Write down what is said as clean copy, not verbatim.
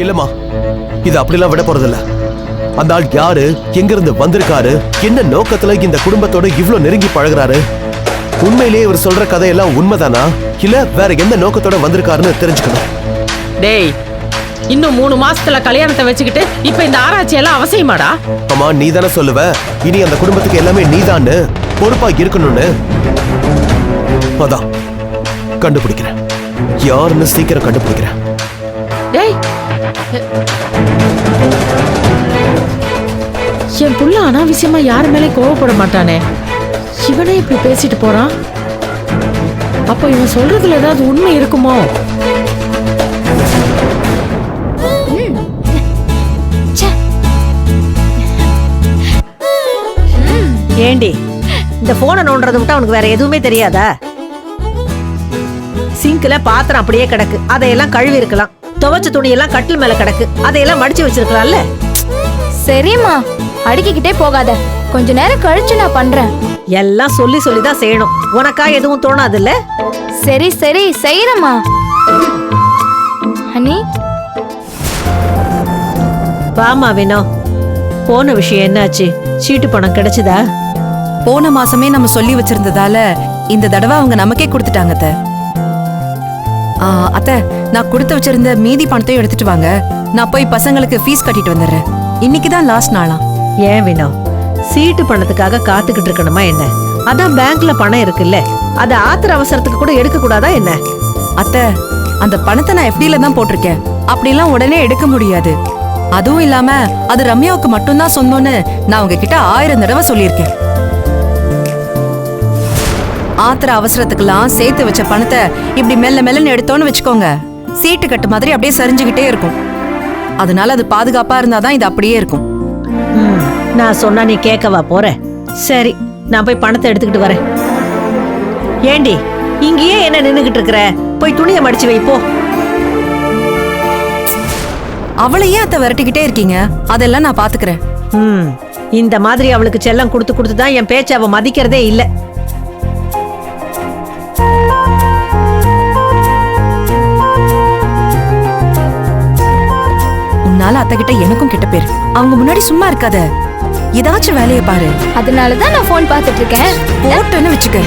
இல்லம்மா, இது அப்படிலாம் விட போறதில்ல. அந்த ஆள் யாரு, எங்கிருந்து வந்திருக்காரு, என்ன நோக்கத்துல இந்த குடும்பத்தோட இவ்ளோ நெருங்கி பழகுறாரு, உண்மையிலேயே இவர் சொல்ற கதையெல்லாம் உண்மைதானா இல்ல வேற எந்த நோக்கத்தோட வந்திருக்காருன்னு தெரிஞ்சுக்கணும். டேய், இன்னும் 3 மாசத்துல கல்யாணத்தை வச்சுக்கிட்டு இப்ப இந்த ஆராய்ச்சி எல்லாம் அவசியமாடா? அம்மா, நீ தானே சொல்லுவ இனி அந்த குடும்பத்துக்கு எல்லாமே நீதான்னு, பொறுப்பா இருக்கணும்னு. அதான் கண்டுபிடிக்கிறேன், யாருன்னு சீக்கிரம் கண்டுபிடிக்கிறேன். டேய், என் புள்ள அனாவசியமா யாரு மேலே கோவப்பட மாட்டானே, இவனே இப்படி பேசிட்டு போறான். அப்ப இவன் சொல்றதுல ஏதாவது உண்மை இருக்குமோ? ஏண்டி, இந்த போனை நோன்றதை விட்டு அவனுக்கு வேற எதுவுமே தெரியாதா? சிங்க்ல பாத்திரம் அப்படியே கிடக்கு, அதையெல்லாம் கழுவி இருக்கலாம். துவைச்ச துணியெல்லாம் கட்டில் மேல கிடக்கு, அதையெல்லாம் மடிச்சு வச்சிருக்கலாம்ல. சரிம்மா, அடிக்கிட்டே போகாத, கொஞ்ச நேரம் கழிச்சு நான் பண்றேன். எல்லாம் சொல்லி சொல்லிதான் செய்யணும். உனக்கா எதுவும் தோணாதுல்ல? சரி சரி செய்யறேம்மா. அண்ணி, வாமா வினோ, போன விஷயம் என்னாச்சு? சீட்டு பணம் கிடைச்சதா? போன மாசமே நம்ம சொல்லி வச்சிருந்ததால இந்த தடவை அவங்க நமக்கே கொடுத்துட்டாங்க அத்தை. அத்தை, நான் கொடுத்து வச்சிருந்த மீதி பணத்தையும் எடுத்துட்டு வாங்க. நான் போய் பசங்களுக்கு ஃபீஸ் கட்டிட்டு வந்துடுறேன். இன்னைக்குதான் லாஸ்ட் நாளா. ஏன் வினோ, சீட்டு பணத்துக்காக காத்துக்கிட்டு இருக்கணுமா என்ன? அதான் பேங்க்ல பணம் இருக்குல்ல, அத ஆத்திர அவசரத்துக்கு கூட எடுக்க கூடாதா என்ன? அத்தை, அந்த பணத்தை நான் FDல தான் போட்டிருக்கேன். அப்படிலாம் உடனே எடுக்க முடியாது. அதுவும் இல்லாம அது ரம்யாவுக்கு மட்டும்தான் சொந்தம்னு நான் உங்ககிட்ட 1000 தடவை சொல்லியிருக்கேன். ஆத்திர அவசரத்துக்கெல்லாம் சேர்த்து வச்ச பணத்தை இப்படி மெல்ல மெல்லன்னு எடுத்தோன்னு வச்சுக்கோங்க, சீட்டு கட்டு மாதிரி அப்படியே சரிஞ்சுக்கிட்டே இருக்கும். அதனால அது பாதுகாப்பா இருந்தாதான் இது அப்படியே இருக்கும். நான் சொன்னா நீ கேட்கவா போற? சரி, நான் போய் பணத்தை எடுத்துக்கிட்டு வரேன். ஏண்டி, இங்கேயே என்ன நின்னுகிட்டு இருக்கிற? போய் துணியை மடிச்சு வை போ. அவளையே அத்தை விரட்டிக்கிட்டே இருக்கீங்க, அதெல்லாம் நான் பாத்துக்கிறேன். இந்த மாதிரி அவளுக்கு செல்லம் கொடுத்து கொடுத்துதான் என் பேச்ச அவ மதிக்கிறதே இல்ல. உன்னால அத்தை கிட்ட எனக்கும் கிட்ட பேர். அவங்க முன்னாடி சும்மா இருக்காத, ஏதாச்சும் வேலையை பாரு. அதனாலதான் நான் போன் பார்த்துட்டு இருக்கேன். போட்டோன்னு வச்சுக்க.